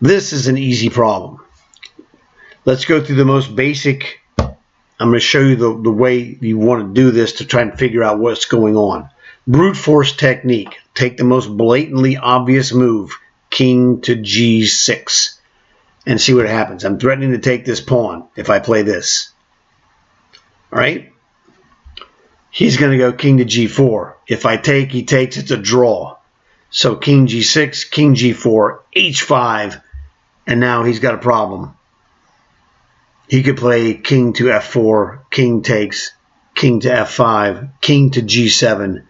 This is an easy problem. Let's go through the most basic. I'm going to show you the way you want to do this to try and figure out what's going on. Brute force technique. Take the most blatantly obvious move, king to g6, and see what happens. I'm threatening to take this pawn if I play this. All right? He's going to go king to g4. If I take, he takes. It's a draw. So king g6, king g4, h5, and now he's got a problem. He could play king to f4, king takes, king to f5, king to g7,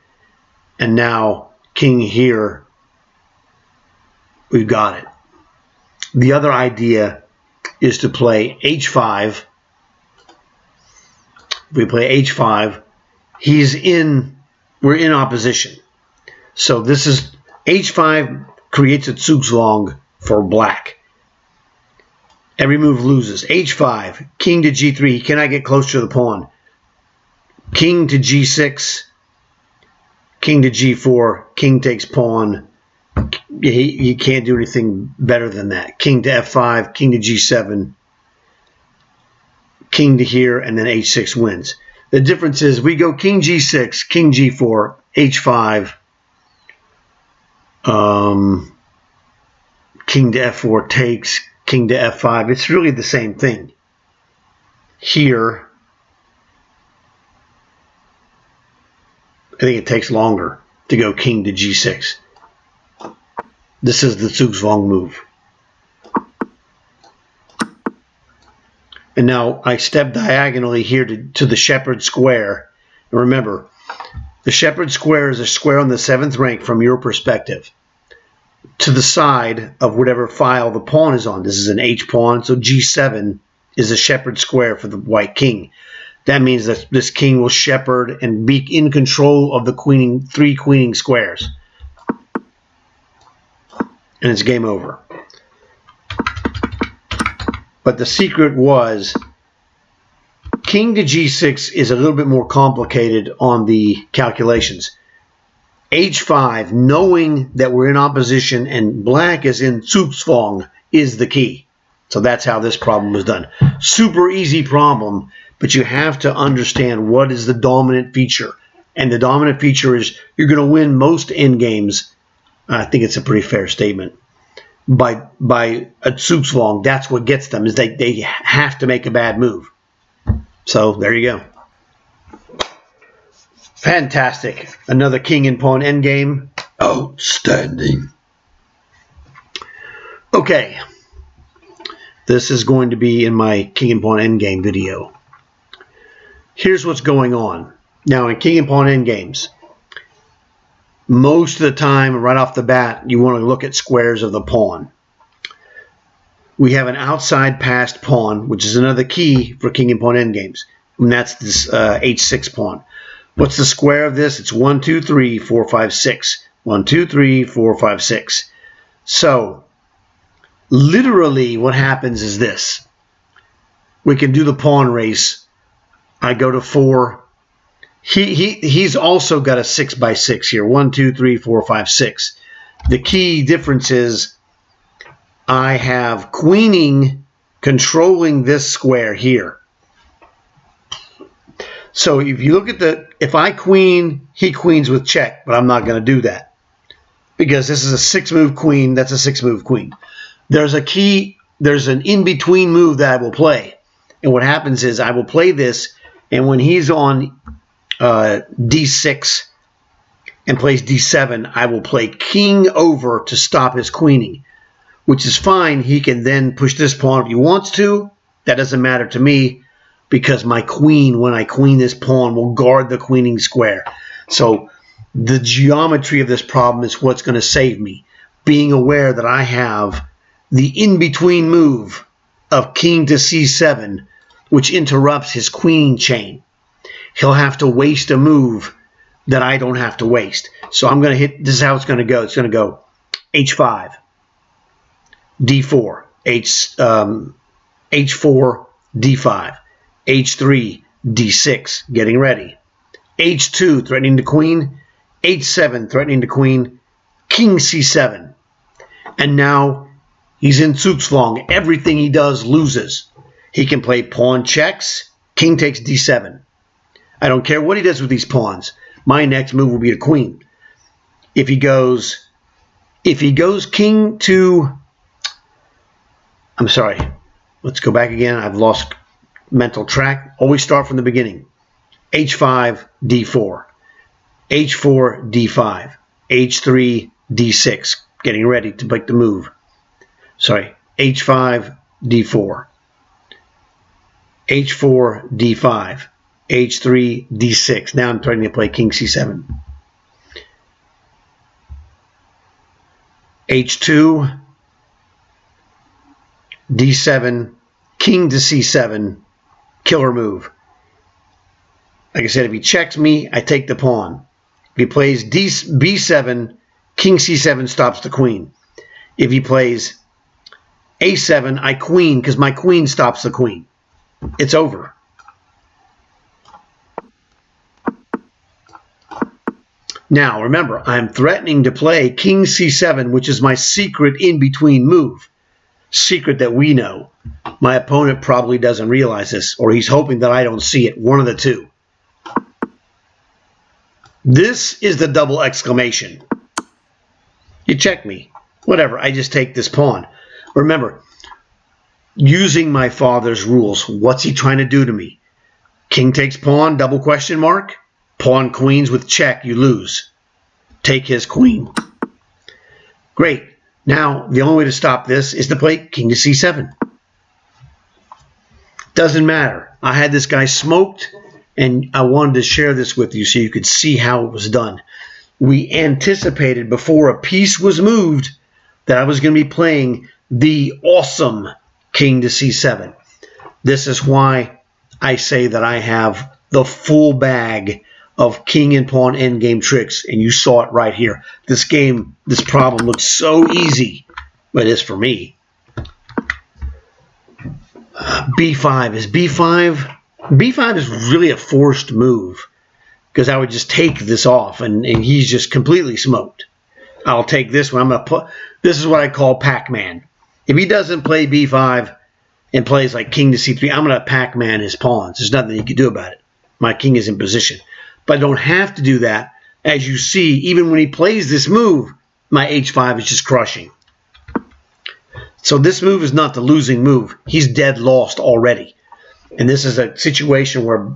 and now king here. We've got it. The other idea is to play h5. If we play h5, we're in opposition. So this is h5 creates a Zugzwang for black. Every move loses. h5, king to g3. He cannot get close to the pawn. King to g6, king to g4, king takes pawn. He can't do anything better than that. King to f5, king to g7, king to here, and then h6 wins. The difference is we go king g6, king g4, h5, king to f4 takes, king to f5. It's really the same thing. Here, I think it takes longer to go king to g6. This is the Zugzwang move. And now I step diagonally here to the shepherd square. And remember, the shepherd square is a square on the 7th rank from your perspective, to the side of whatever file the pawn is on. This is an H pawn, so G7 is a shepherd square for the white king. That means that this king will shepherd and be in control of the three queening squares. And it's game over. But the secret was king to g6 is a little bit more complicated on the calculations. h5, knowing that we're in opposition and black is in Zugzwang, is the key. So that's how this problem was done. Super easy problem, but you have to understand what is the dominant feature. And the dominant feature is you're going to win most endgames. I think it's a pretty fair statement. By a Zugzwang, that's what gets them, is they have to make a bad move. So there you go. Fantastic. Another king and pawn endgame. Outstanding. Okay. This is going to be in my king and pawn endgame video. Here's what's going on. Now in king and pawn endgames, most of the time, right off the bat, you want to look at squares of the pawn. We have an outside passed pawn, which is another key for king and pawn endgames, and that's this h6 pawn. What's the square of this? It's 1, 2, 3, 4, 5, 6. 1, 2, 3, 4, 5, 6. So, literally what happens is this. We can do the pawn race. I go to 4. He's also got a 6 by 6 here. 1, 2, 3, 4, 5, 6. The key difference is I have queening controlling this square here. So if you look at if I queen, he queens with check, but I'm not going to do that because this is a 6-move queen. That's a 6-move queen. There's a key. There's an in-between move that I will play. And what happens is I will play this, and when he's on d6 and plays d7, I will play king over to stop his queening, which is fine. He can then push this pawn if he wants to. That doesn't matter to me because my queen, when I queen this pawn, will guard the queening square. So the geometry of this problem is what's going to save me. Being aware that I have the in-between move of king to c7, which interrupts his queen chain. He'll have to waste a move that I don't have to waste. So I'm going to hit, this is how it's going to go. It's going to go h5, d4, h4, d5, h3, d6, getting ready, h2, threatening to queen, h7, threatening to queen, king c7. And now He's in Zugzwang. Everything he does loses. He can play pawn checks. King takes d7. I don't care what he does with these pawns. My next move will be a queen. If he goes king to, I'm sorry, let's go back again. I've lost mental track. Always start from the beginning. h5, d4. h4, d5. h3, d6. Getting ready to make the move. Sorry, h5, d4. h4, d5. h3, d6. Now I'm trying to play king c7. h2, d7, king to c7, killer move. Like I said, if he checks me, I take the pawn. If he plays b7, king c7 stops the queen. If he plays a7, I queen because my queen stops the queen. It's over. Now, remember, I'm threatening to play king c7, which is my secret in-between move. Secret that we know. My opponent probably doesn't realize this, or he's hoping that I don't see it. One of the two. This is the double exclamation. You check me. Whatever, I just take this pawn. Remember, using my father's rules, what's he trying to do to me? King takes pawn, double question mark. Pawn queens with check, you lose. Take his queen. Great. Now, the only way to stop this is to play king to c7. Doesn't matter. I had this guy smoked, and I wanted to share this with you so you could see how it was done. We anticipated before a piece was moved that I was going to be playing the awesome king to c7. This is why I say that I have the full bag of king and pawn endgame tricks, and you saw it right here. This problem looks so easy, but it is for me. b5 is b5. b5 is really a forced move because I would just take this off, and he's just completely smoked. I'll take this one. This is what I call Pac-Man. If he doesn't play b5 and plays like king to c3, I'm going to Pac-Man his pawns. There's nothing you can do about it. My king is in position. But I don't have to do that. As you see, even when he plays this move, my h5 is just crushing. So this move is not the losing move. He's dead lost already. And this is a situation where,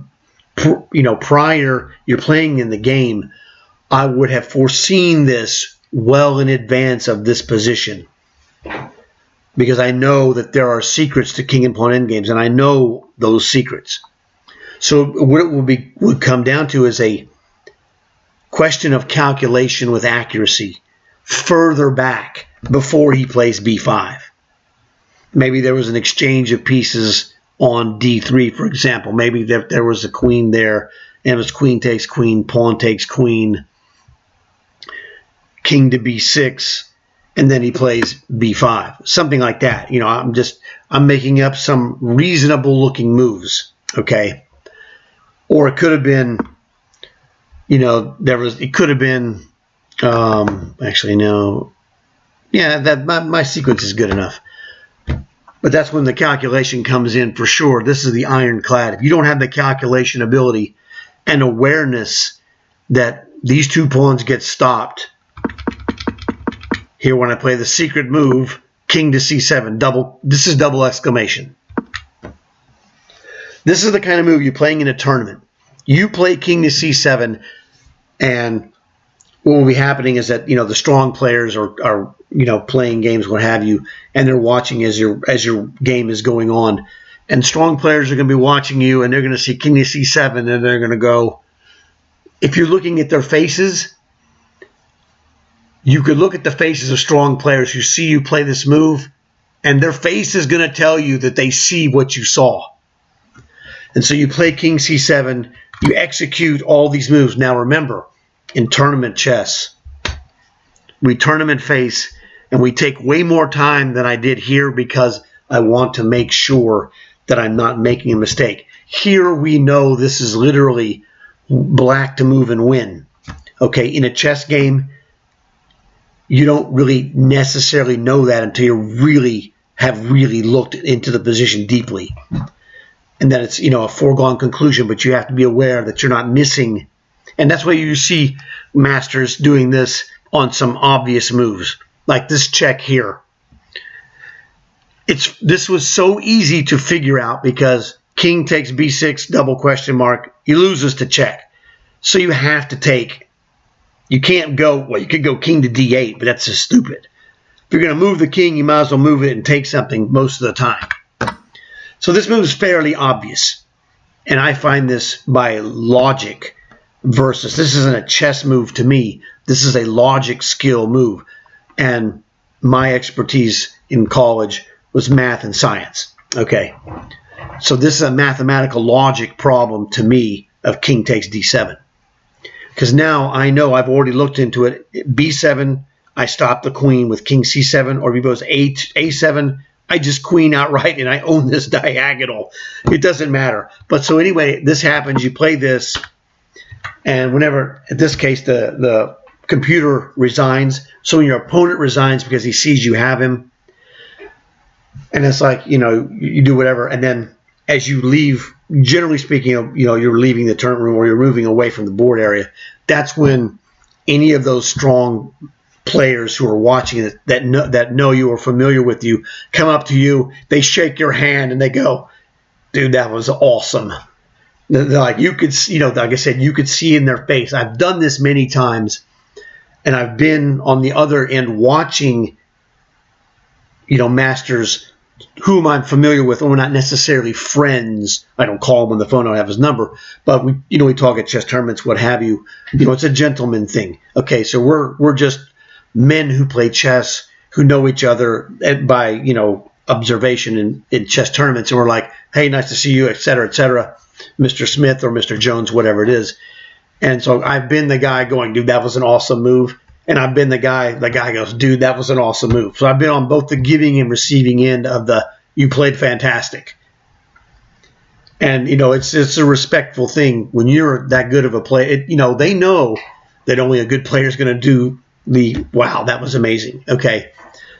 prior you're playing in the game, I would have foreseen this well in advance of this position. Because I know that there are secrets to king and pawn endgames, and I know those secrets. So what it would come down to is a question of calculation with accuracy further back before he plays b5. Maybe there was an exchange of pieces on d3, for example. Maybe there was a queen there, and it was queen takes queen, pawn takes queen, king to b6, and then he plays b5. Something like that. I'm making up some reasonable looking moves, okay? Or it could have been, it could have been, actually, no. Yeah, my sequence is good enough. But that's when the calculation comes in for sure. This is the ironclad. If you don't have the calculation ability and awareness that these two pawns get stopped, here when I play the secret move, king to c7, this is double exclamation. This is the kind of move you're playing in a tournament. You play king to c7, and what will be happening is that the strong players are playing games, what have you, and they're watching as your game is going on. And strong players are going to be watching you, and they're going to see king to c7, and they're going to go. If you're looking at their faces, you could look at the faces of strong players who see you play this move, and their face is going to tell you that they see what you saw. And so you play king c7, you execute all these moves. Now remember, in tournament chess, we tournament face, and we take way more time than I did here because I want to make sure that I'm not making a mistake. Here we know this is literally black to move and win. Okay, in a chess game, you don't really necessarily know that until you have really looked into the position deeply. And that it's, a foregone conclusion, but you have to be aware that you're not missing. And that's why you see masters doing this on some obvious moves, like this check here. This was so easy to figure out because king takes b6, double question mark, he loses to check. So you have to take, you can't go, well, you could go king to d8, but that's just stupid. If you're going to move the king, you might as well move it and take something most of the time. So this move is fairly obvious. And I find this by logic versus, this isn't a chess move to me. This is a logic skill move. And my expertise in college was math and science. Okay. So this is a mathematical logic problem to me of king takes d7. Because now I know I've already looked into it. b7, I stop the queen with king c7, or if he goes a7, I just queen outright and I own this diagonal. It doesn't matter. But so anyway, this happens. You play this, and whenever, in this case, the computer resigns. So when your opponent resigns because he sees you have him, and it's like, you do whatever, and then as you leave, generally speaking, you're leaving the tournament room or you're moving away from the board area. That's when any of those strong players who are watching it that know you or familiar with you come up to you, they shake your hand and they go, dude, that was awesome. They're like, you could, like I said, you could see in their face. I've done this many times, and I've been on the other end watching, masters whom I'm familiar with, or we're not necessarily friends. I don't call him on the phone. I don't have his number, but we talk at chess tournaments, what have you. It's a gentleman thing. Okay, so we're just men who play chess, who know each other by, observation in chess tournaments. And we're like, hey, nice to see you, et cetera, Mr. Smith or Mr. Jones, whatever it is. And so I've been the guy going, dude, that was an awesome move. And I've been the guy goes, dude, that was an awesome move. So I've been on both the giving and receiving end of the, you played fantastic. And, it's a respectful thing when you're that good of a player. They know that only a good player is going to do wow, that was amazing. Okay,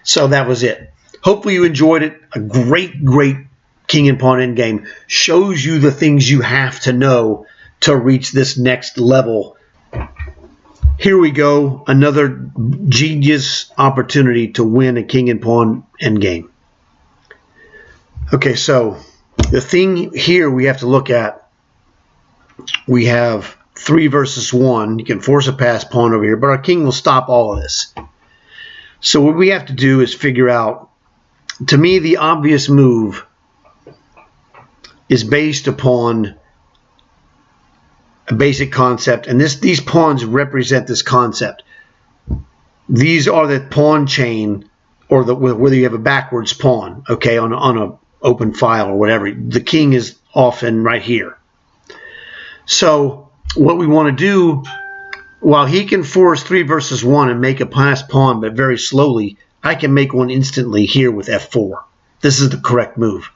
so that was it. Hopefully you enjoyed it. A great king and pawn endgame. Shows you the things you have to know to reach this next level. Here we go. Another genius opportunity to win a king and pawn endgame. Okay, so the thing here we have to look at, we have 3 versus 1. You can force a pass pawn over here, but our king will stop all of this. So what we have to do is figure out, to me, the obvious move is based upon a basic concept, and these pawns represent this concept. These are the pawn chain, or whether you have a backwards pawn, okay, on a open file or whatever. The king is often right here. So what we want to do, while he can force 3 versus 1 and make a pass pawn, but very slowly, I can make one instantly here with f4. This is the correct move.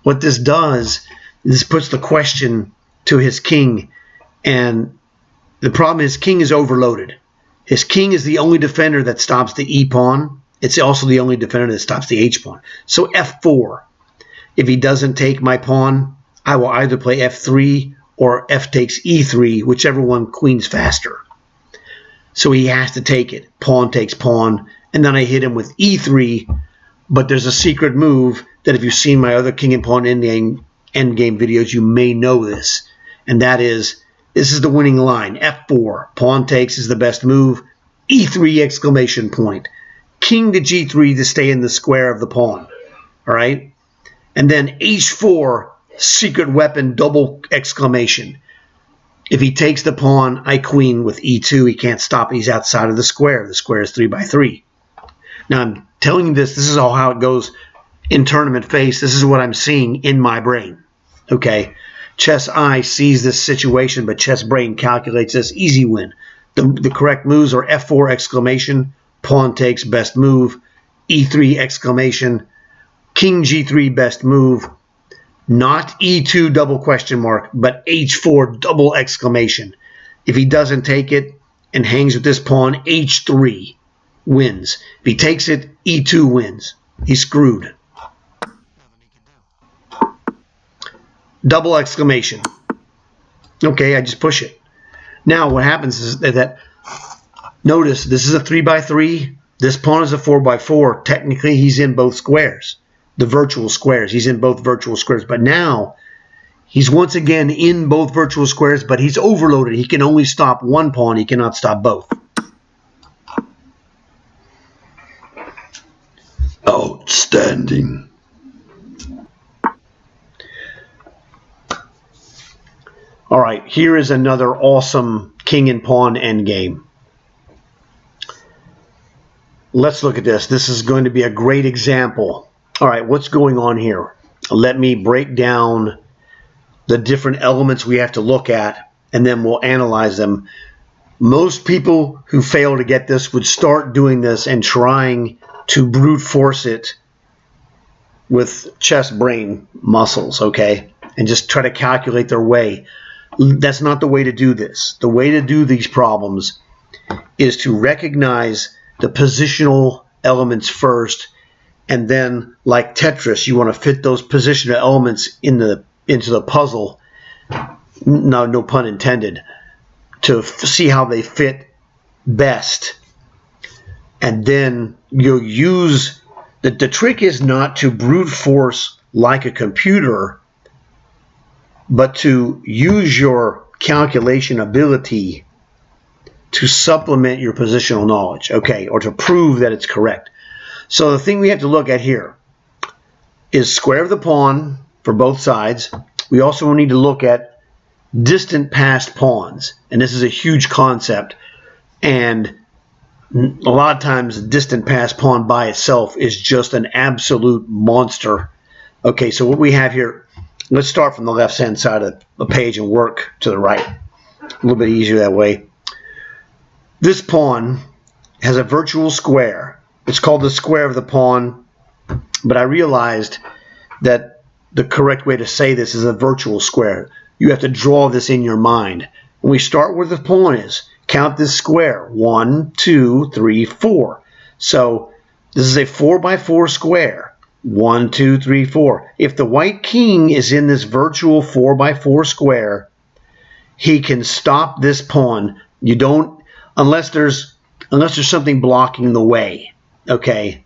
What this does, this puts the question to his king, and the problem is king is overloaded. His king is the only defender that stops the e pawn. It's also the only defender that stops the h pawn. So f4. If he doesn't take my pawn, I will either play f3 or f takes e3, whichever one queens faster. So he has to take it. Pawn takes pawn, and then I hit him with e3. But there's a secret move that if you've seen my other king and pawn endgame videos, you may know this. And that is, this is the winning line. f4, pawn takes is the best move. e3 exclamation point. King to g3 to stay in the square of the pawn. All right? And then h4, secret weapon, double exclamation. If he takes the pawn, I queen with e2. He can't stop it. He's outside of the square. The square is 3 by 3. Now, I'm telling you this. This is all how it goes in tournament face. This is what I'm seeing in my brain. Okay? Chess eye sees this situation, but chess brain calculates this. Easy win. The correct moves are f4 exclamation, pawn takes best move, e3 exclamation, king g3 best move, not e2 double question mark, but h4 double exclamation. If he doesn't take it and hangs with this pawn, h3. wins. If he takes it, E2 wins. He's screwed. Double exclamation. Okay, I just push it. Now what happens is that, notice this is a 3x3. This pawn is a 4x4. Technically, he's in both squares, the virtual squares. He's in both virtual squares. But now, he's once again in both virtual squares, but he's overloaded. He can only stop one pawn. He cannot stop both. Outstanding. All right, here is another awesome king and pawn endgame. Let's look at this. This is going to be a great example. All right, what's going on here? Let me break down the different elements we have to look at, and then we'll analyze them. Most people who fail to get this would start doing this and trying to brute force it with chest brain muscles, okay? And just try to calculate their way. That's not the way to do this. The way to do these problems is to recognize the positional elements first, and then, like Tetris, you want to fit those positional elements into the puzzle, no pun intended, to see how they fit best. And then you'll use, the trick is not to brute force like a computer, but to use your calculation ability to supplement your positional knowledge, okay, or to prove that it's correct. So the thing we have to look at here is square of the pawn for both sides. We also need to look at distant passed pawns, and this is a huge concept, and a lot of times distant passed pawn by itself is just an absolute monster. Okay, so what we have here, let's start from the left-hand side of the page and work to the right. A little bit easier that way. This pawn has a virtual square. It's called the square of the pawn, but I realized that the correct way to say this is a virtual square. You have to draw this in your mind. When we start where the pawn is, count this square. 1, 2, 3, 4. So this is a 4x4 square. 1, 2, 3, 4. If the white king is in this virtual 4x4 square, he can stop this pawn. You don't, unless there's something blocking the way. Okay.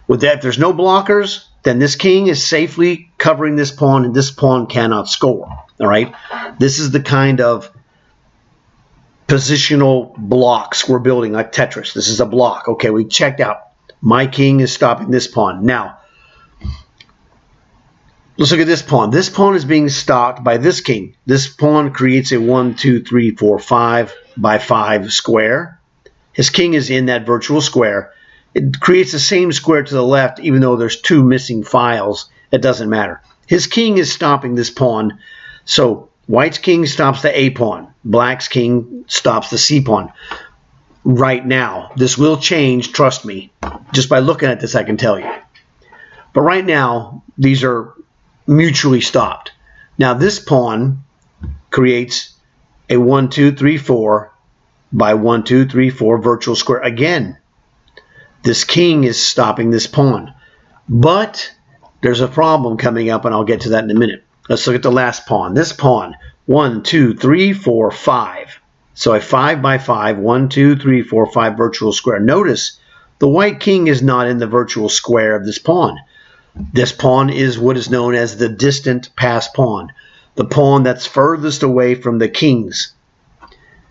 With that, if there's no blockers, then this king is safely covering this pawn, and this pawn cannot score. All right. This is the kind of positional blocks we're building, like Tetris. This is a block. Okay, we checked out. My king is stopping this pawn. Now, let's look at this pawn. This pawn is being stopped by this king. This pawn creates a 1, 2, 3, 4, 5 by 5 square. His king is in that virtual square. It creates the same square to the left, even though there's two missing files. It doesn't matter. His king is stopping this pawn. So white's king stops the A pawn. Black's king stops the C pawn. Right now, this will change, trust me. Just by looking at this, I can tell you. But right now, these are mutually stopped. Now, this pawn creates a 1, 2, 3, 4 by 1, 2, 3, 4 virtual square. Again, this king is stopping this pawn. But there's a problem coming up, and I'll get to that in a minute. Let's look at the last pawn. This pawn, 1, 2, 3, 4, 5. So a 5 by 5, 1, 2, 3, 4, 5 virtual square. Notice the white king is not in the virtual square of this pawn. This pawn is what is known as the distant passed pawn, the pawn that's furthest away from the kings.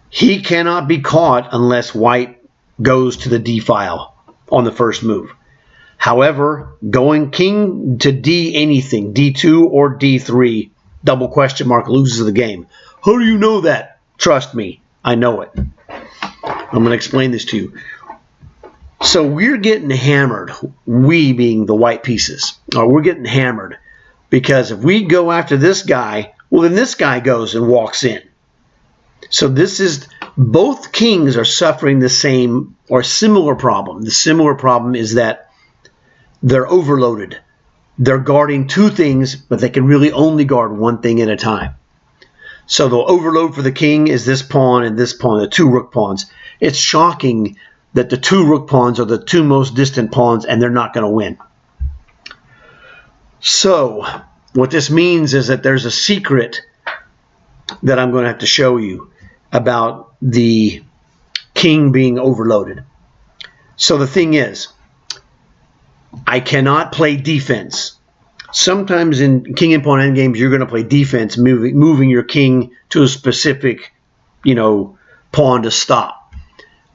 He cannot be caught unless white goes to the D file on the first move. However, going king to D anything, D2 or D3, double question mark, loses the game. How do you know that? Trust me, I know it. I'm going to explain this to you. So we're getting hammered, we being the white pieces. We're getting hammered because if we go after this guy, well, then this guy goes and walks in. So this is, both kings are suffering the same or similar problem. The similar problem is that they're overloaded. They're guarding two things, but they can really only guard one thing at a time. So the overload for the king is this pawn and this pawn, the two rook pawns. It's shocking that the two rook pawns are the two most distant pawns and they're not going to win. So what this means is that there's a secret that I'm going to have to show you about the king being overloaded. So the thing is, I cannot play defense. Sometimes in king and pawn endgames, you're going to play defense, moving your king to a specific, pawn to stop.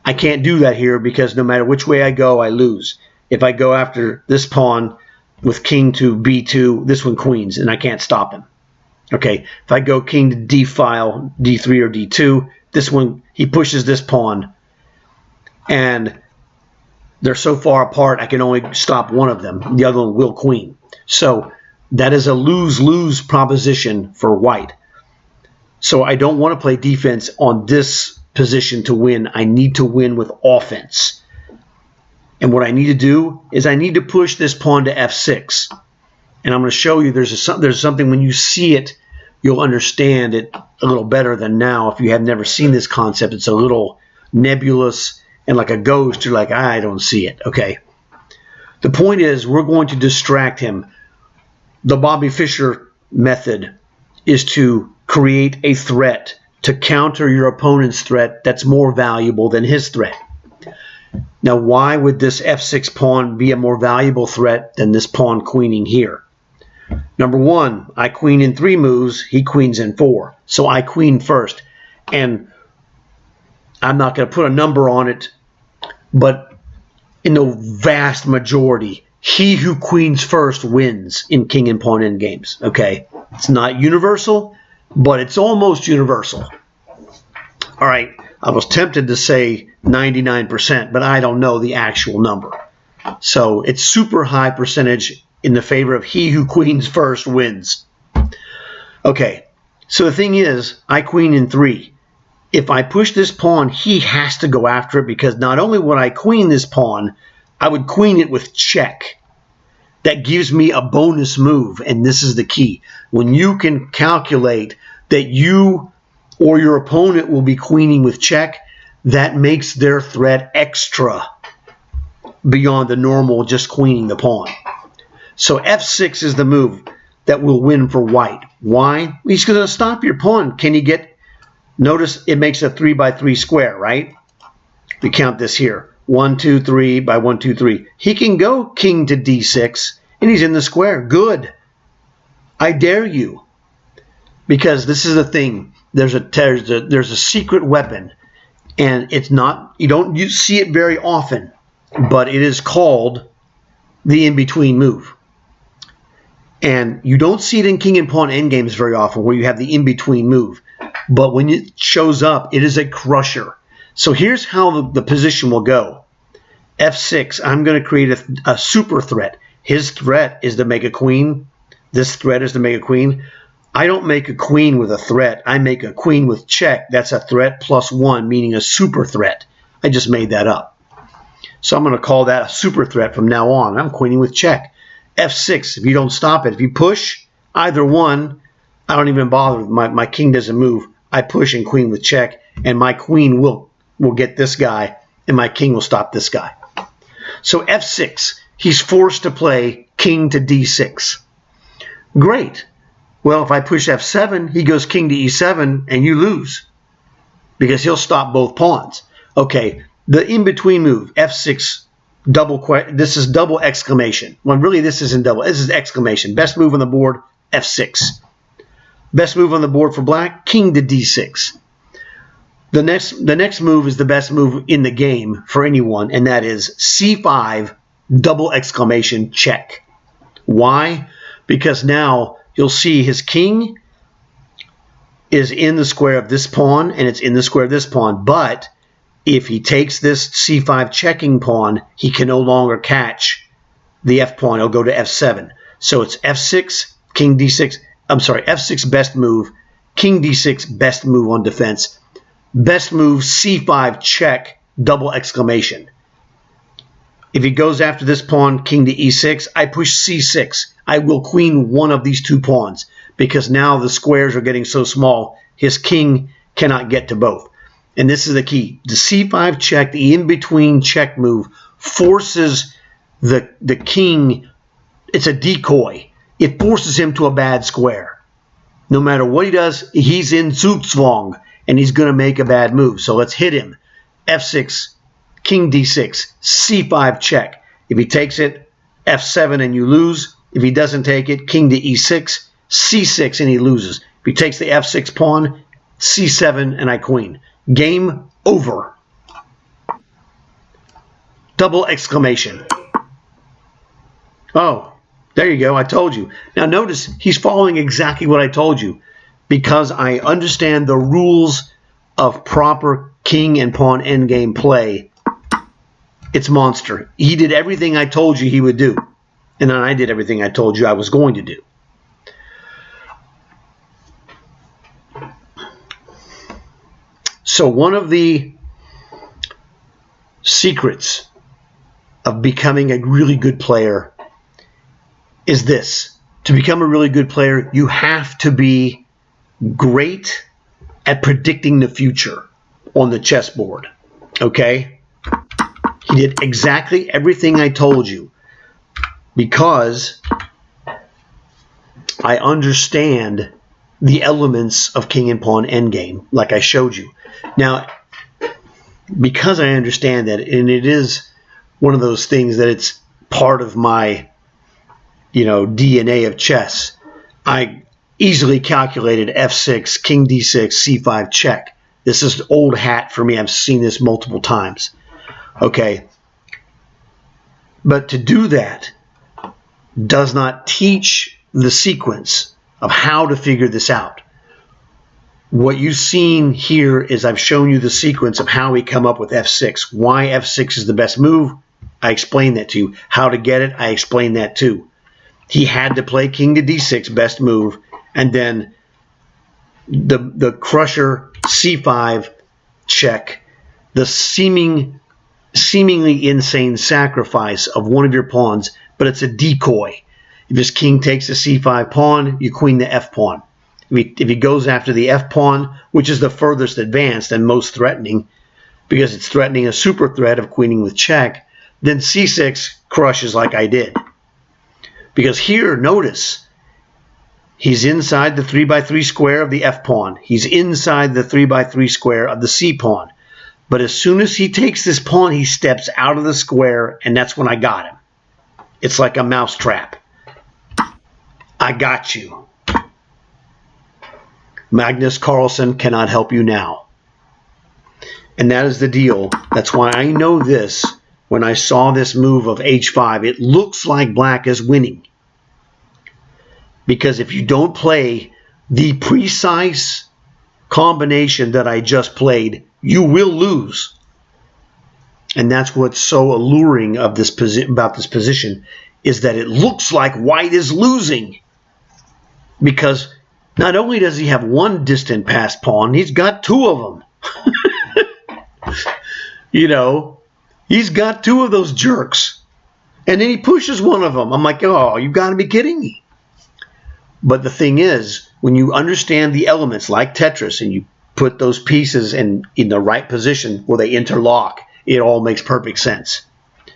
I can't do that here because no matter which way I go, I lose. If I go after this pawn with king to b2, this one queens, and I can't stop him. Okay, if I go king to d file, d3 or d2, this one, he pushes this pawn, and they're so far apart, I can only stop one of them. The other one will queen. So that is a lose-lose proposition for white. So I don't want to play defense on this position to win. I need to win with offense. And what I need to do is I need to push this pawn to f6. And I'm going to show you there's something, when you see it, you'll understand it a little better than now. If you have never seen this concept, it's a little nebulous and like a ghost. You're like, I don't see it. Okay. The point is, we're going to distract him. The Bobby Fischer method is to create a threat to counter your opponent's threat that's more valuable than his threat. Now, why would this f6 pawn be a more valuable threat than this pawn queening here? Number one, I queen in 3 moves, he queens in 4. So I queen first. And I'm not going to put a number on it, but in the vast majority, he who queens first wins in king and pawn endgames. Okay? It's not universal, but it's almost universal. All right, I was tempted to say 99%, but I don't know the actual number. So it's super high percentage in the favor of he who queens first wins. Okay, so the thing is, I queen in 3. If I push this pawn, he has to go after it, because not only would I queen this pawn, I would queen it with check. That gives me a bonus move, and this is the key. When you can calculate that you or your opponent will be queening with check, that makes their threat extra beyond the normal just queening the pawn. So f6 is the move that will win for white. Why? He's going to stop your pawn. Can he get... Notice it makes a 3x3 square, right? We count this here. 1, 2, 3 by 1, 2, 3. He can go king to d6, and he's in the square. Good. I dare you. Because this is the thing. There's a secret weapon, and it's not, you see it very often, but it is called the in-between move. And you don't see it in king and pawn endgames very often, where you have the in-between move. But when it shows up, it is a crusher. So here's how the position will go. f6, I'm going to create a super threat. His threat is to make a queen. This threat is to make a queen. I don't make a queen with a threat. I make a queen with check. That's a threat +1, meaning a super threat. I just made that up. So I'm going to call that a super threat from now on. I'm queening with check. f6, if you don't stop it, if you push either one, I don't even bother. My king doesn't move. I push and queen with check, and my queen will get this guy, and my king will stop this guy. So f6, he's forced to play king to d6. Great. Well, if I push f7, he goes king to e7, and you lose, because he'll stop both pawns. Okay, the in-between move, f6, this is double exclamation. Well, really, this isn't double. This is exclamation. Best move on the board, f6. Best move on the board for black, king to d6. The next move is the best move in the game for anyone, and that is c5, double exclamation, check. Why? Because now you'll see his king is in the square of this pawn, and it's in the square of this pawn. But if he takes this c5 checking pawn, he can no longer catch the f pawn. He'll go to f7. So it's f6, king d6. I'm sorry, f6 best move, king d6 best move on defense. Best move, c5 check, double exclamation. If he goes after this pawn, king to e6, I push c6. I will queen one of these two pawns, because now the squares are getting so small, his king cannot get to both. and this is the key, the c5 check, the in-between check move, forces the king, it's a decoy. It forces him to a bad square. No matter what he does, he's in Zugzwang, and he's going to make a bad move. So let's hit him. f6, king d6, c5 check. If he takes it, f7 and you lose. If he doesn't take it, king to e6, c6 and he loses. If he takes the f6 pawn, c7 and I queen. Game over. Double exclamation. Oh, there you go. I told you. Now notice he's following exactly what I told you because I understand the rules of proper king and pawn endgame play. It's monster. He did everything I told you he would do. And then I did everything I told you I was going to do. So one of the secrets of becoming a really good player is this. To become a really good player, you have to be great at predicting the future on the chessboard. Okay? He did exactly everything I told you because I understand the elements of king and pawn endgame, like I showed you. Now, because I understand that, and it is one of those things that it's part of my, DNA of chess, I easily calculated f6, king d6, c5 check. This is old hat for me. I've seen this multiple times. Okay. But to do that does not teach the sequence of how to figure this out. What you've seen here is I've shown you the sequence of how we come up with f6. Why f6 is the best move, I explained that to you. How to get it, I explained that too. He had to play king to d6, best move, and then the crusher c5 check, the seemingly insane sacrifice of one of your pawns, but it's a decoy. If his king takes the c5 pawn, you queen the f pawn. If he goes after the f pawn, which is the furthest advanced and most threatening, because it's threatening a super threat of queening with check, then c6 crushes like I did. Because here, notice, he's inside the 3x3 square of the f pawn. He's inside the 3x3 square of the c pawn. But as soon as he takes this pawn, he steps out of the square, and that's when I got him. It's like a mousetrap. I got you. Magnus Carlsen cannot help you now. And that is the deal. That's why I know this. When I saw this move of h5, it looks like black is winning. Because if you don't play the precise combination that I just played, you will lose. And that's what's so alluring of this about this position, is that it looks like white is losing. Because not only does he have one distant passed pawn, he's got two of them. He's got two of those jerks. And then he pushes one of them. I'm like, oh, you've got to be kidding me. But the thing is, when you understand the elements like Tetris and you put those pieces in the right position where they interlock, it all makes perfect sense.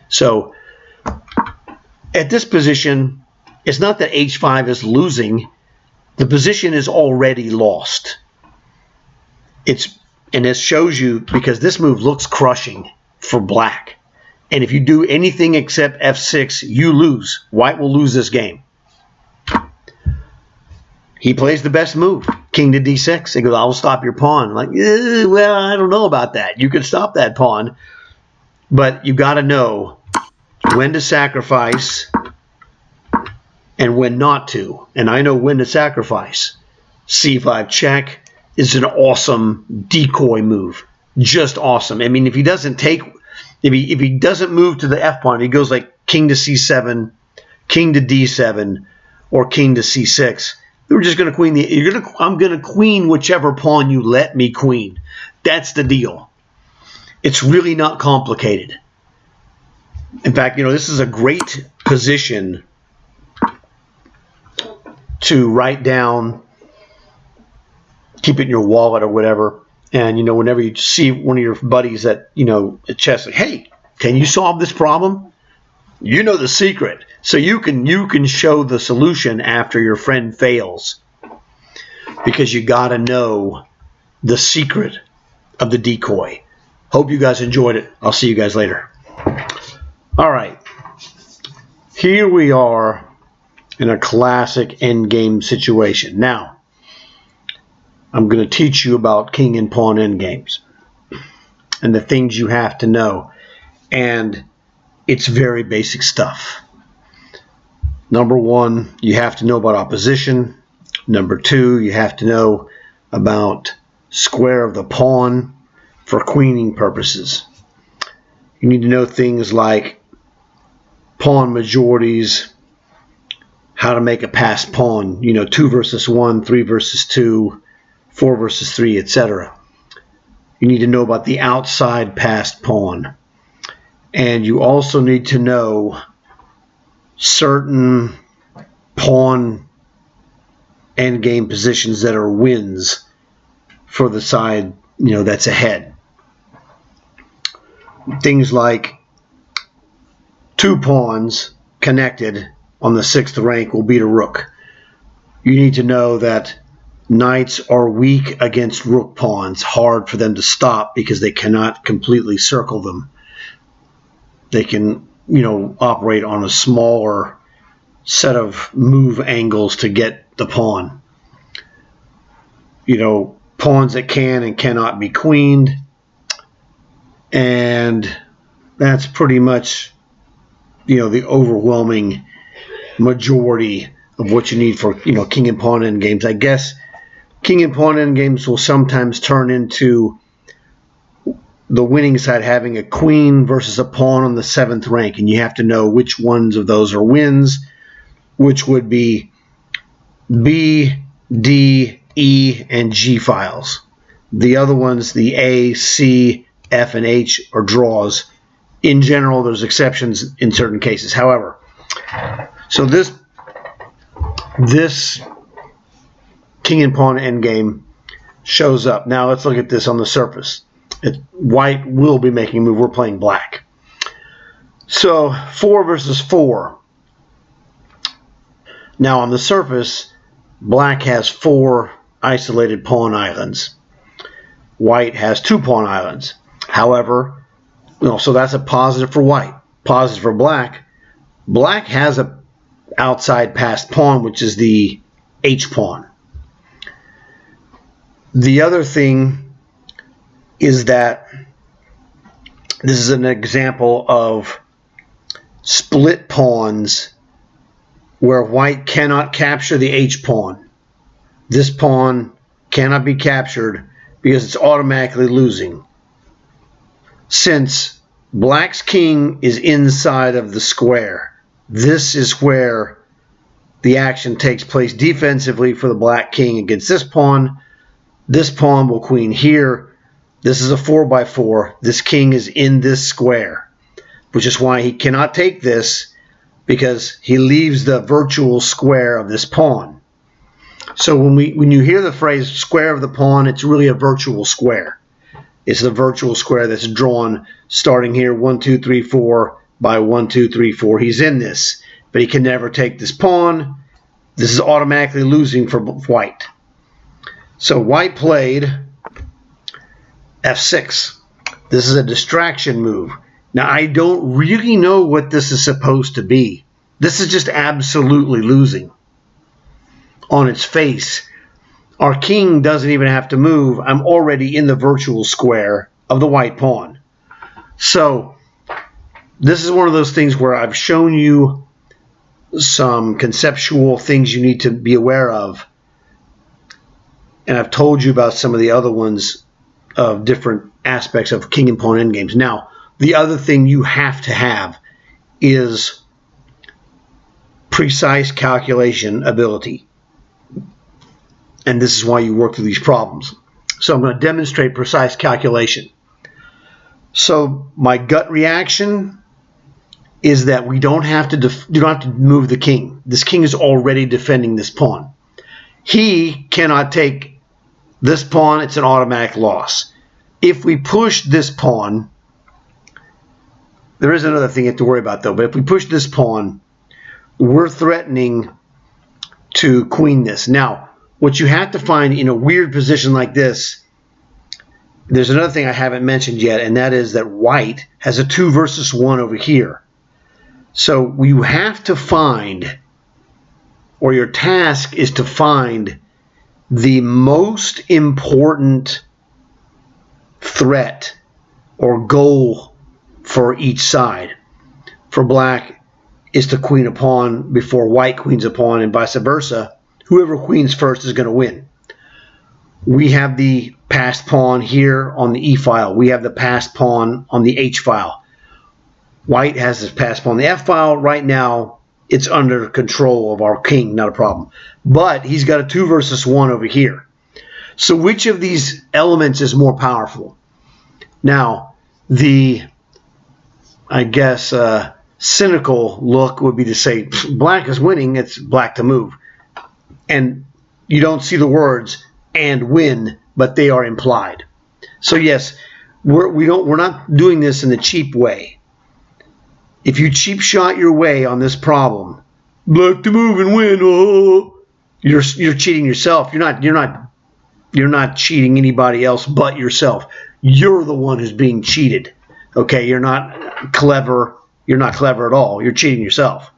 So at this position, it's not that h5 is losing. The position is already lost. And this shows you, because this move looks crushing for black. And if you do anything except f6, you lose. White will lose this game. He plays the best move, king to d6. He goes, I'll stop your pawn. I'm like, well, I don't know about that. You could stop that pawn. But you got to know when to sacrifice and when not to. And I know when to sacrifice. c5 check is an awesome decoy move. Just awesome. I mean, if he doesn't move to the f pawn, he goes like king to c7, king to d7, or king to c6. We're just going to queen I'm going to queen whichever pawn you let me queen. That's the deal. It's really not complicated. In fact, this is a great position to write down, keep it in your wallet or whatever. And, whenever you see one of your buddies at, at chess, like, hey, can you solve this problem? You know the secret. So you can show the solution after your friend fails, because you got to know the secret of the decoy. Hope you guys enjoyed it. I'll see you guys later. All right. Here we are in a classic endgame situation. Now, I'm going to teach you about king and pawn endgames and the things you have to know. And it's very basic stuff. Number one, you have to know about opposition. Number two, you have to know about square of the pawn for queening purposes. You need to know things like pawn majorities, how to make a passed pawn, 2 versus 1, 3 versus 2, 4 versus 3, etc. You need to know about the outside passed pawn. And you also need to know certain pawn endgame positions that are wins for the side, that's ahead. Things like 2 pawns connected on the 6th rank will beat a rook. You need to know that knights are weak against rook pawns, hard for them to stop because they cannot completely circle them. They can, operate on a smaller set of move angles to get the pawn. Pawns that can and cannot be queened. And that's pretty much, the overwhelming majority of what you need for, king and pawn endgames. I guess king and pawn endgames will sometimes turn into the winning side having a queen versus a pawn on the 7th rank, and you have to know which ones of those are wins, which would be B, D, E, and G files. The other ones, the A, C, F, and H, are draws. In general, there's exceptions in certain cases. However, so this king and pawn endgame shows up. Now let's look at this on the surface. White will be making a move. We're playing black. So 4 versus 4. Now on the surface, black has 4 isolated pawn islands. White has 2 pawn islands. However, so that's a positive for white. Positive for black. Black has a outside passed pawn, which is the H pawn. The other thing is that this is an example of split pawns where white cannot capture the H pawn. This pawn cannot be captured because it's automatically losing. Since black's king is inside of the square, this is where the action takes place defensively for the black king against this pawn. This pawn will queen here. This is a 4x4. This king is in this square, which is why he cannot take this, because he leaves the virtual square of this pawn. So when you hear the phrase square of the pawn, it's really a virtual square. It's the virtual square that's drawn starting here 1, 2, 3, 4 by 1, 2, 3, 4. He's in this, but he can never take this pawn. This is automatically losing for white. So white played F6. This is a distraction move. Now, I don't really know what this is supposed to be. This is just absolutely losing. On its face, our king doesn't even have to move. I'm already in the virtual square of the white pawn. So this is one of those things where I've shown you some conceptual things you need to be aware of. And I've told you about some of the other ones of different aspects of king and pawn endgames. Now, the other thing you have to have is precise calculation ability. And this is why you work through these problems. So I'm going to demonstrate precise calculation. So my gut reaction is that we don't have to move the king. This king is already defending this pawn. He cannot take this pawn, it's an automatic loss. If we push this pawn, there is another thing you have to worry about though, but if we push this pawn, we're threatening to queen this. Now, what you have to find in a weird position like this, there's another thing I haven't mentioned yet, and that is that white has a 2 versus 1 over here. So you have to find, or your task is to find the most important threat or goal for each side. For black is to queen a pawn before white queens a pawn, and vice versa. Whoever queens first is going to win. We have the passed pawn here on the E file. We have the passed pawn on the H file. White has this passed pawn on the F file. Right now, it's under control of our king, not a problem. But he's got a 2 versus 1 over here. So which of these elements is more powerful? Now, the, I guess, cynical look would be to say, black is winning, it's black to move. And you don't see the words and win, but they are implied. So yes, we're not doing this in the cheap way. If you cheap shot your way on this problem, black to move and win, oh, you're cheating yourself. You're not cheating anybody else but yourself. You're the one who's being cheated. Okay, you're not clever. You're not clever at all. You're cheating yourself.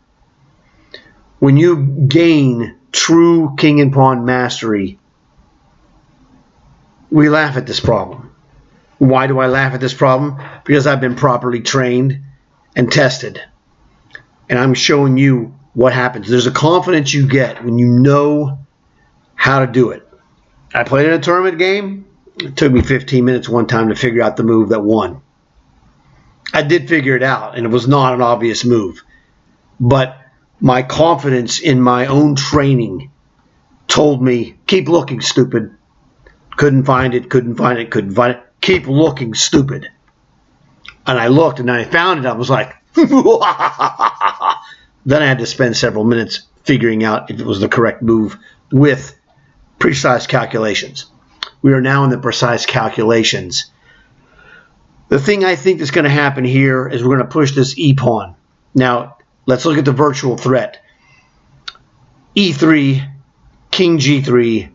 When you gain true king and pawn mastery, we laugh at this problem. Why do I laugh at this problem? Because I've been properly trained and tested. And I'm showing you what happens. There's a confidence you get when you know how to do it. I played in a tournament game. It took me 15 minutes one time to figure out the move that won. I did figure it out, and it was not an obvious move. But my confidence in my own training told me, keep looking, stupid. Couldn't find it, couldn't find it, couldn't find it. Keep looking, stupid. And I looked, and I found it. I was like, then I had to spend several minutes figuring out if it was the correct move with precise calculations. We are now in the precise calculations. The thing I think that's going to happen here is we're going to push this E-pawn. Now, let's look at the virtual threat. E3, king G3,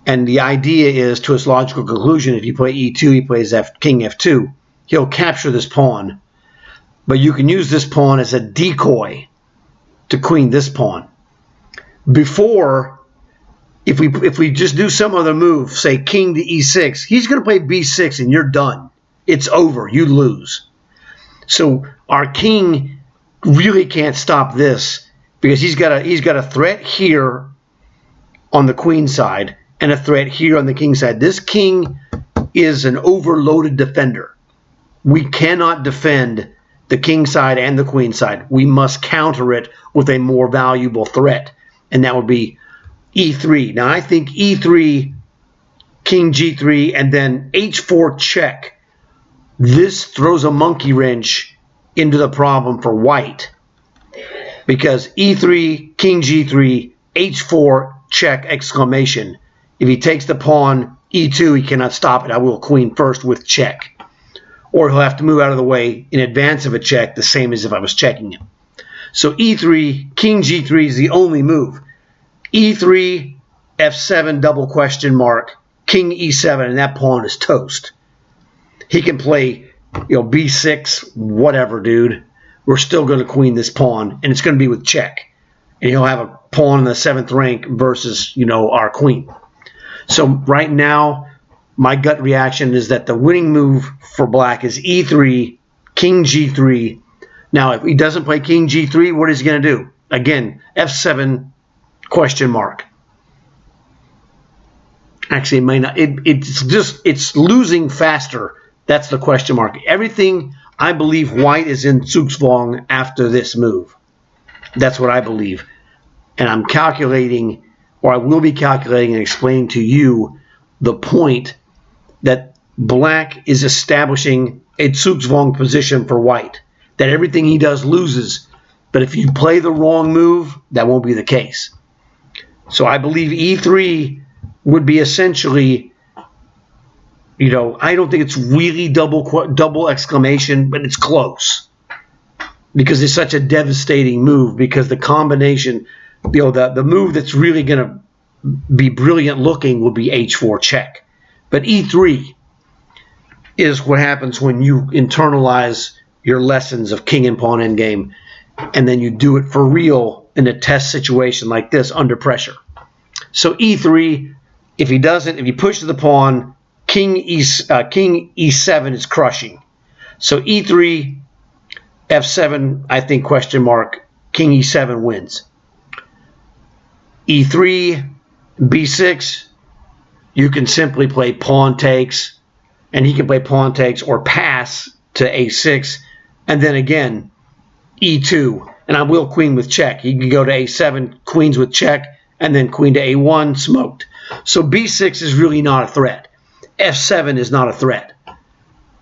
and the idea is, to its logical conclusion, if you play E2, he plays king F2. He'll capture this pawn, but you can use this pawn as a decoy to queen this pawn. Before, if we just do some other move, say king to E6, he's going to play B6 and you're done. It's over. You lose. So our king really can't stop this because he's got a threat here on the queen side and a threat here on the king side. This king is an overloaded defender. We cannot defend the king side and the queen side. We must counter it with a more valuable threat, and that would be E3. Now, I think E3, king G3, and then H4 check. This throws a monkey wrench into the problem for white because E3, king G3, H4 check, exclamation. If he takes the pawn E2, he cannot stop it. I will queen first with check. Or he'll have to move out of the way in advance of a check, the same as if I was checking him. So E3, king G3 is the only move. E3, F7, double question mark, king E7, and that pawn is toast. He can play, B6, whatever, dude. We're still going to queen this pawn, and it's going to be with check. And he'll have a pawn in the 7th rank versus, our queen. So right now, my gut reaction is that the winning move for black is E3, king G3. Now, if he doesn't play king G3, what is he going to do? Again, F7, question mark. Actually, it may not. It's losing faster. That's the question mark. Everything, I believe white is in Zugzwang after this move. That's what I believe. And I'm calculating, or I will be calculating and explaining to you the point that black is establishing a Zugzwang position for white. That everything he does loses. But if you play the wrong move, that won't be the case. So I believe E3 would be essentially, you know, I don't think it's really double exclamation, but it's close because it's such a devastating move. Because the combination, you know, the move that's really going to be brilliant looking will be h4 check, but e3 is what happens when you internalize your lessons of king and pawn endgame, and then you do it for real in a test situation like this under pressure. So e3, if he pushes the pawn, king e7 is crushing. So e3, f7, I think question mark, king e7 wins. e3, b6, you can simply play pawn takes, and he can play pawn takes or pass to a6, and then again e2, and I will queen with check. He can go to a7, queens with check, and then queen to a1, smoked. So b6 is really not a threat. f7 is not a threat.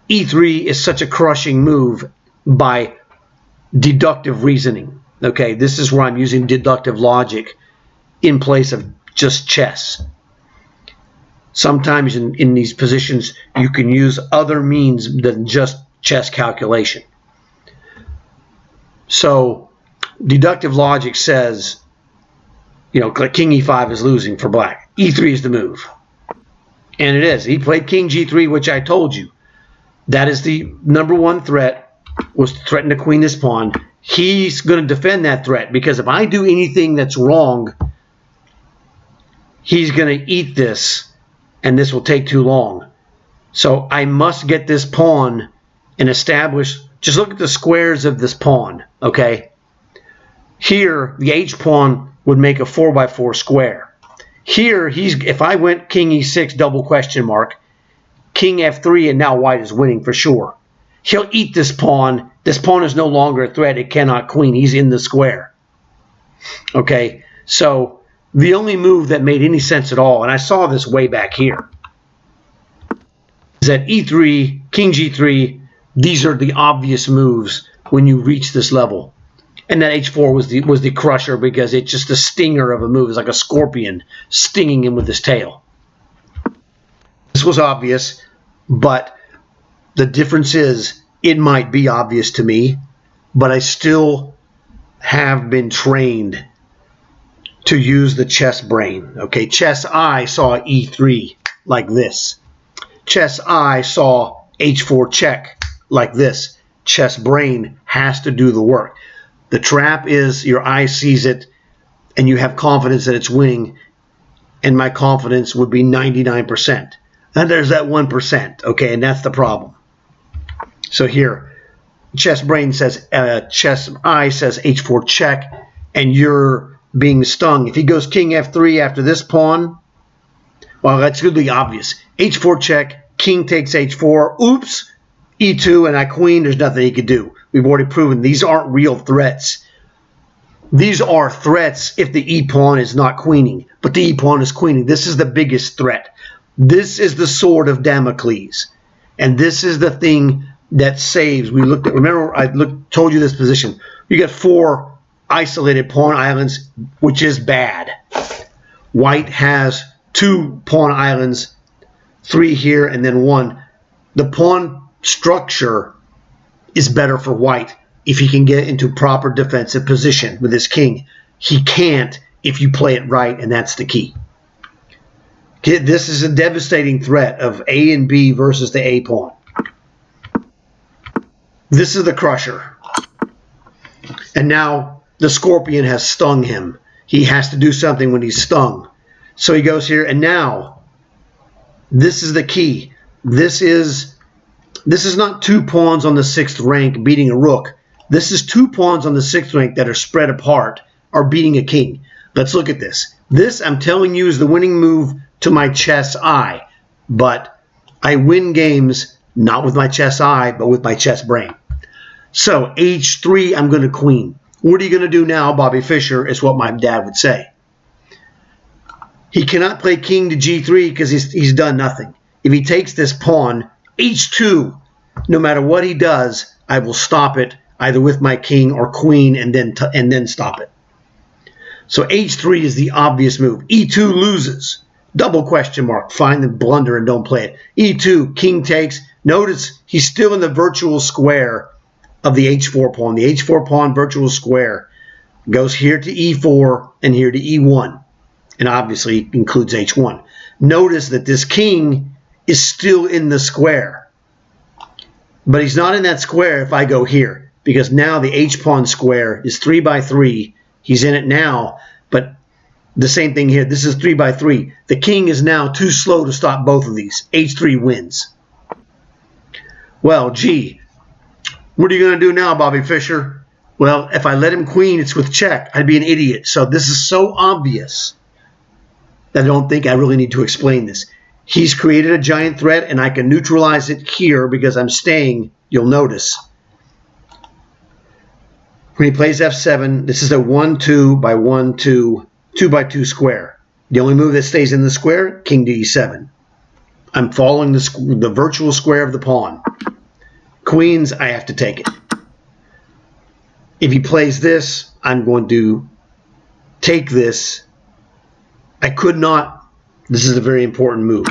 e3 is such a crushing move by deductive reasoning. Okay, this is where I'm using deductive logic in place of just chess. Sometimes in these positions, you can use other means than just chess calculation. So deductive logic says, you know, king e5 is losing for black. e3 is the move. And it is. He played king g3, which I told you. That is the number one threat, was to threaten to queen this pawn. He's going to defend that threat, because if I do anything that's wrong, he's going to eat this, and this will take too long. So I must get this pawn and establish, just look at the squares of this pawn, okay? Here, the h pawn would make a 4x4 square. Here, if I went king e6 double question mark, king f3, and now white is winning for sure. He'll eat this pawn. This pawn is no longer a threat. It cannot queen. He's in the square. Okay, so the only move that made any sense at all, and I saw this way back here, is that e3, king g3, these are the obvious moves when you reach this level. And that h4 was the crusher, because it's just a stinger of a move. It's like a scorpion stinging him with his tail. This was obvious, but the difference is it might be obvious to me, but I still have been trained to use the chess brain. Okay, chess I saw e3 like this. Chess I saw h4 check like this. Chess brain has to do the work. The trap is your eye sees it and you have confidence that it's winning, and my confidence would be 99%. And there's that 1%, okay, and that's the problem. So here, chess brain says, chess eye says h4 check, and you're being stung. If he goes king f3 after this pawn, well, that's really obvious. h4 check, king takes h4, oops, e2, and I queen, there's nothing he could do. We've already proven these aren't real threats. These are threats if the e-pawn is not queening, but the e-pawn is queening. This is the biggest threat. This is the sword of Damocles, and this is the thing that saves. We looked at, remember I told you this position. You got 4 isolated pawn islands, which is bad. White has 2 pawn islands, 3 here and then 1. The pawn structure is better for white if he can get into proper defensive position with his king. He can't if you play it right, and that's the key. Okay, this is a devastating threat of A and B versus the A pawn. This is the crusher. And now the scorpion has stung him. He has to do something when he's stung. So he goes here, and now this is the key. This is not 2 pawns on the 6th rank beating a rook. This is 2 pawns on the 6th rank that are spread apart are beating a king. Let's look at this. This, I'm telling you, is the winning move to my chess eye. But I win games not with my chess eye, but with my chess brain. So h3, I'm going to queen. What are you going to do now, Bobby Fischer, is what my dad would say. He cannot play king to g3 because he's done nothing. If he takes this pawn, h2, no matter what he does, I will stop it either with my king or queen, and then stop it. So h3 is the obvious move. e2 loses. double question mark. Find the blunder and don't play it. E2, king takes. Notice he's still in the virtual square of the h4 pawn. The h4 pawn virtual square goes here to e4 and here to e1, and obviously includes h1. Notice that this king is still in the square, but he's not in that square if I go here, because now the h-pawn square is 3 by 3. He's in it now, but the same thing here. This is 3 by 3. The king is now too slow to stop both of these. h3 wins. Well, gee, what are you going to do now, Bobby Fischer? Well, if I let him queen, it's with check. I'd be an idiot. So this is so obvious that I don't think I really need to explain this. He's created a giant threat, and I can neutralize it here because I'm staying. You'll notice. When he plays f7, this is a 1-2 by 1-2, 2 by 2 square. The only move that stays in the square, king to e7. I'm following the virtual square of the pawn. Queens, I have to take it. If he plays this, I'm going to take this. I could not. This is a very important move.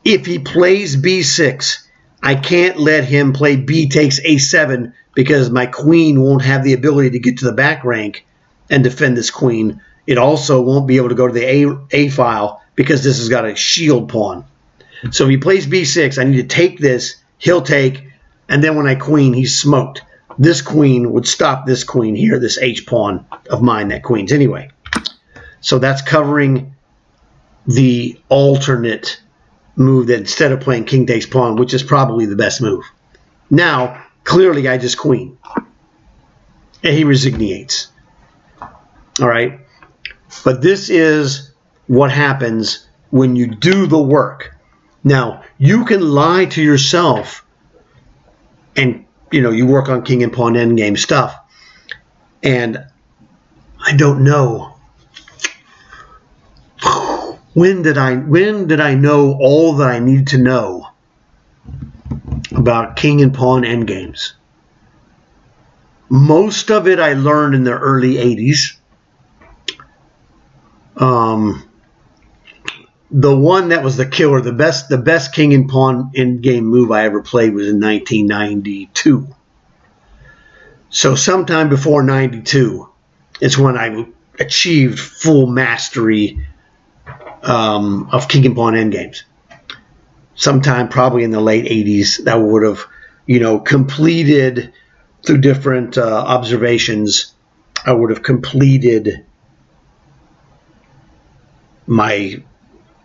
If he plays b6, I can't let him play b takes a7 because my queen won't have the ability to get to the back rank and defend this queen. It also won't be able to go to the a file because this has got a shield pawn. So if he plays b6, I need to take this. He'll take, and then when I queen, he's smoked. This queen would stop this queen here, this h-pawn of mine that queens anyway. So that's covering the alternate move that instead of playing king takes pawn, which is probably the best move. Now, clearly I just queen. And he resignates. All right? But this is what happens when you do the work. Now, you can lie to yourself and you work on king and pawn endgame stuff. And I don't know. When did I know all that I needed to know about king and pawn endgames? Most of it I learned in the early 80s. The one that was the killer, the best king and pawn endgame move I ever played was in 1992. So sometime before 92 is when I achieved full mastery of king and pawn endgames. Sometime probably in the late 80s, that would have, completed through different observations. I would have completed my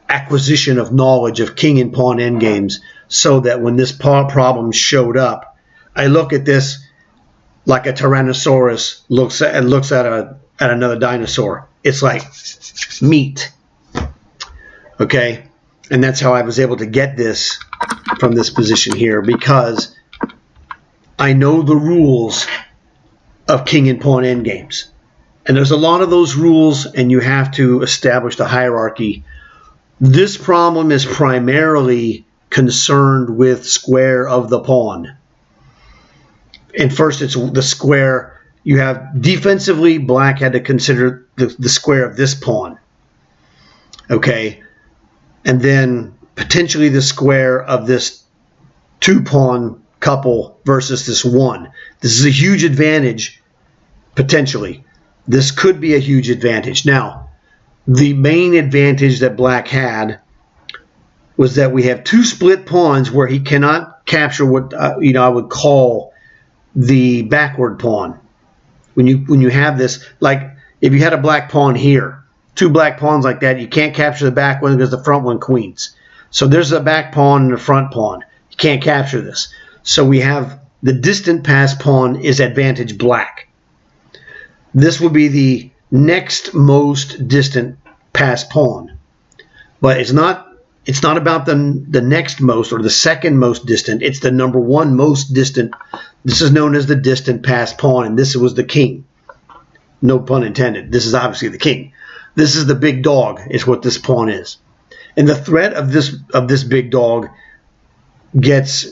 acquisition of knowledge of king and pawn endgames, so that when this problem showed up, I look at this like a Tyrannosaurus looks at another dinosaur. It's like meat. Okay? And that's how I was able to get this from this position here, because I know the rules of king and pawn endgames. And there's a lot of those rules, and you have to establish the hierarchy. This problem is primarily concerned with square of the pawn. And first, it's the square. You have defensively, black had to consider the square of this pawn. Okay? And then potentially the square of this two-pawn couple versus this one. This is a huge advantage, potentially. This could be a huge advantage. Now, the main advantage that black had was that we have two split pawns where he cannot capture what I would call the backward pawn. When you have this, like if you had a black pawn here, two black pawns like that, you can't capture the back one because the front one queens. So there's a back pawn and a front pawn. You can't capture this. So we have the distant pass pawn is advantage black. This would be the next most distant pass pawn. But it's not about the next most or the second most distant. It's the number one most distant. This is known as the distant pass pawn, and this was the king. No pun intended. This is obviously the king. This is the big dog, is what this pawn is. And the threat of this big dog gets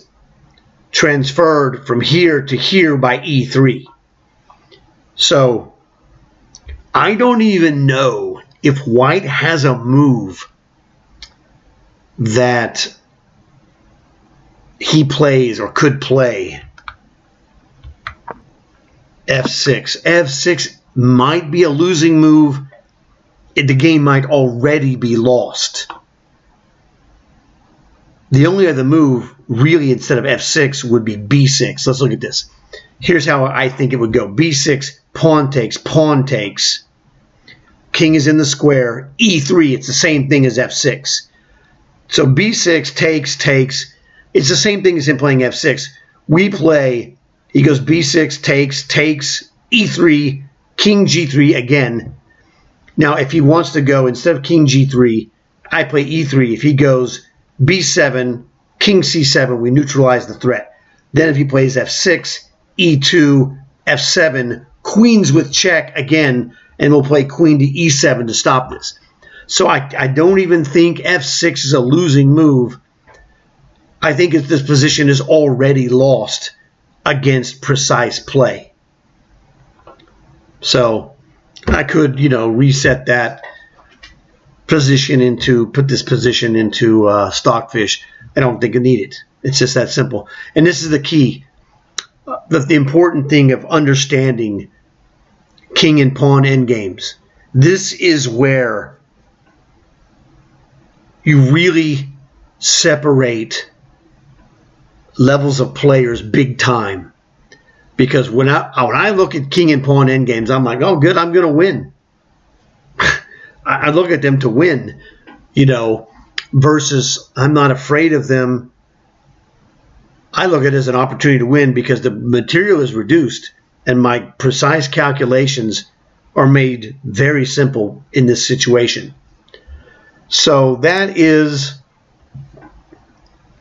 transferred from here to here by e3. So I don't even know if white has a move that he plays or could play f6. f6 might be a losing move. The game might already be lost. The only other move, really, instead of f6 would be b6. Let's look at this. Here's how I think it would go. b6, pawn takes. King is in the square. e3, it's the same thing as f6. So b6 takes. It's the same thing as him playing f6. We play, he goes b6, takes, e3, king g3 again. Now, if he wants to go, instead of king g3, I play e3. If he goes b7, king c7, we neutralize the threat. Then if he plays f6, e2, f7, queens with check again, and we'll play queen to e7 to stop this. So I don't even think f6 is a losing move. I think this position is already lost against precise play. So I could, reset that position put this position into Stockfish. I don't think I need it. It's just that simple. And this is the key. The important thing of understanding king and pawn endgames. This is where you really separate levels of players big time. Because when I look at king and pawn endgames, I'm like, oh, good, I'm going to win. I look at them to win, versus I'm not afraid of them. I look at it as an opportunity to win because the material is reduced and my precise calculations are made very simple in this situation. So that is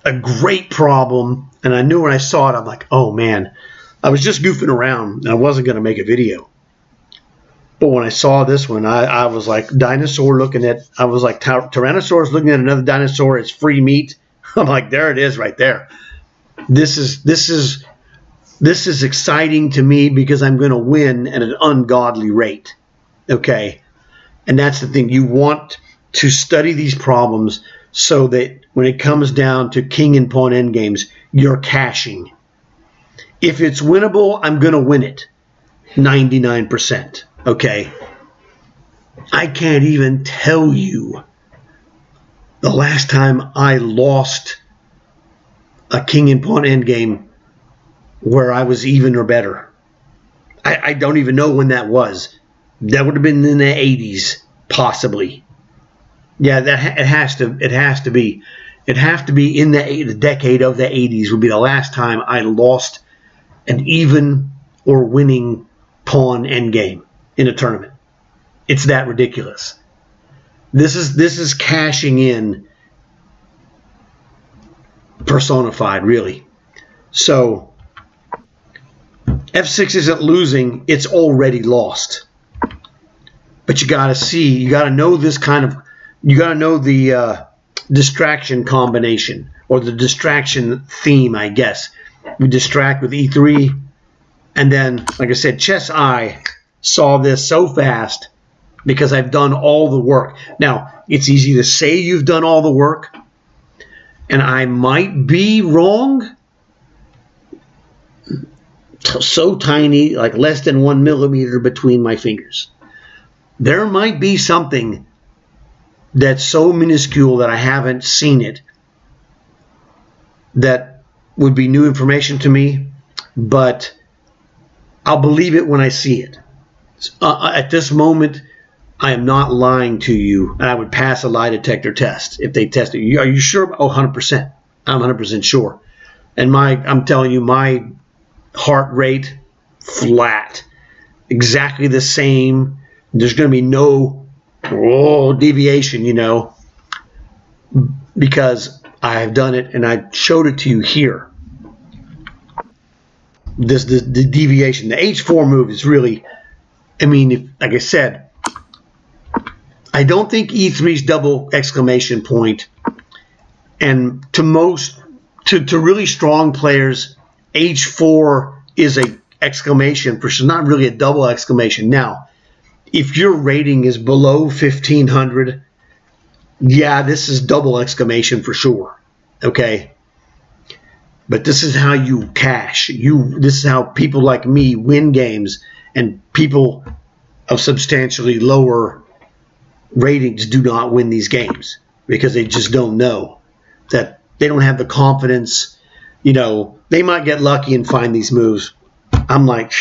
a great problem. And I knew when I saw it, I'm like, oh man, I was just goofing around and I wasn't going to make a video. But when I saw this one, I was like Tyrannosaurus looking at another dinosaur. It's free meat. I'm like, there it is right there. This is exciting to me because I'm going to win at an ungodly rate. Okay. And that's the thing. You want to study these problems so that when it comes down to king and pawn endgames, you're cashing. If it's winnable, I'm going to win it 99%. Okay. I can't even tell you the last time I lost a king and pawn endgame where I was even or better. I don't even know when that was. That would have been in the 80s, possibly. Yeah, it has to be. It'd have to be in the decade of the 80s would be the last time I lost an even or winning pawn endgame in a tournament. It's that ridiculous. This is cashing in personified, really. So f6 isn't losing, it's already lost. But you got to know the distraction combination or the distraction theme, I guess. We distract with e3, and then, like I said, Chess I saw this so fast because I've done all the work. Now, it's easy to say you've done all the work, and I might be wrong. So tiny, like less than 1 millimeter between my fingers. There might be something that's so minuscule that I haven't seen it that would be new information to me, but I'll believe it when I see it. At this moment, I am not lying to you, and I would pass a lie detector test if they test it. Are you sure? Oh, 100%. I'm 100% sure. And I'm telling you, my heart rate, flat. Exactly the same. There's going to be no deviation, because I have done it and I showed it to you here. The deviation, the H4 move is really, like I said, I don't think E3's double exclamation point, and to really strong players, H4 is a exclamation, which is not really a double exclamation. Now, if your rating is below 1500, Yeah, this is double exclamation for sure. Okay. But this is how you cash. This is how people like me win games, and people of substantially lower ratings do not win these games because they just don't know, that they don't have the confidence. They might get lucky and find these moves. I'm like,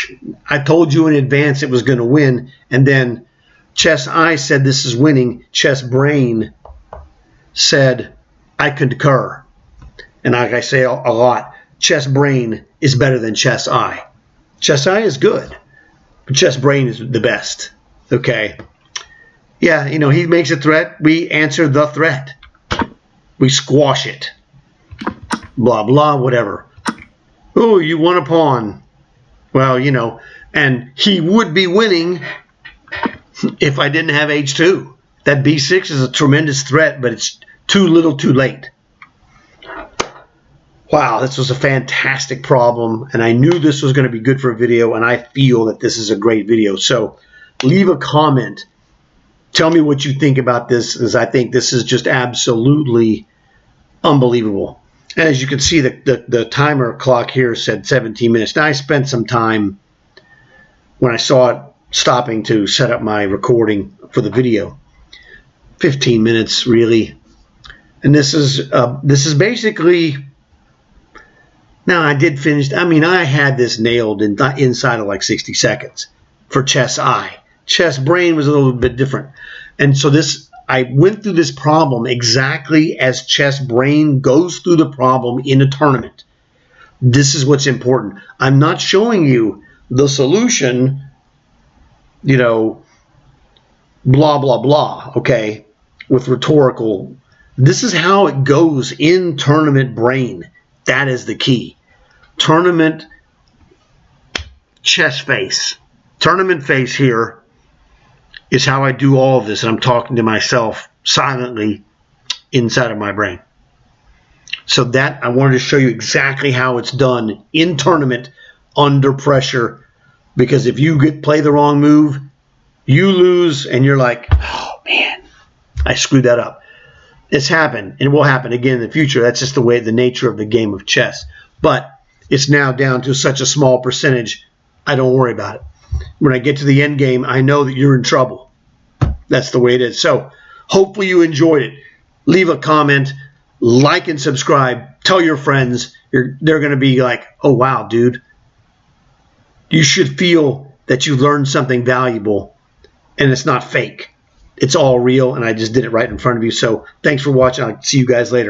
I told you in advance it was going to win, and then Chess I said this is winning. Chess Brain said I concur. And like I say a lot, Chess Brain is better than Chess Eye. Chess Eye is good, but Chess Brain is the best. Okay. Yeah, he makes a threat. We answer the threat. We squash it. Blah, blah, whatever. Oh, you won a pawn. Well, and he would be winning if I didn't have H2. That B6 is a tremendous threat, but it's too little too late. Wow, this was a fantastic problem, and I knew this was going to be good for a video, and I feel that this is a great video. So leave a comment. Tell me what you think about this, because I think this is just absolutely unbelievable. And as you can see, the timer clock here said 17 minutes. Now, I spent some time when I saw it stopping to set up my recording for the video. 15 minutes, really. And this is basically... Now, I did finish. I had this nailed inside of like 60 seconds for Chess Eye. Chess Brain was a little bit different. And so I went through this problem exactly as Chess Brain goes through the problem in a tournament. This is what's important. I'm not showing you the solution, blah, blah, blah, okay, with rhetorical. This is how it goes in Tournament Brain. That is the key. Tournament chess face. Tournament face here is how I do all of this, and I'm talking to myself silently inside of my brain. So that I wanted to show you exactly how it's done in tournament under pressure, because if you play the wrong move, you lose, and you're like, oh man, I screwed that up. It's happened, and it will happen again in the future. That's just the nature of the game of chess. But it's now down to such a small percentage, I don't worry about it. When I get to the end game, I know that you're in trouble. That's the way it is. So hopefully you enjoyed it. Leave a comment, like and subscribe. Tell your friends. They're going to be like, oh, wow, dude. You should feel that you learned something valuable, and it's not fake. It's all real, and I just did it right in front of you. So thanks for watching. I'll see you guys later.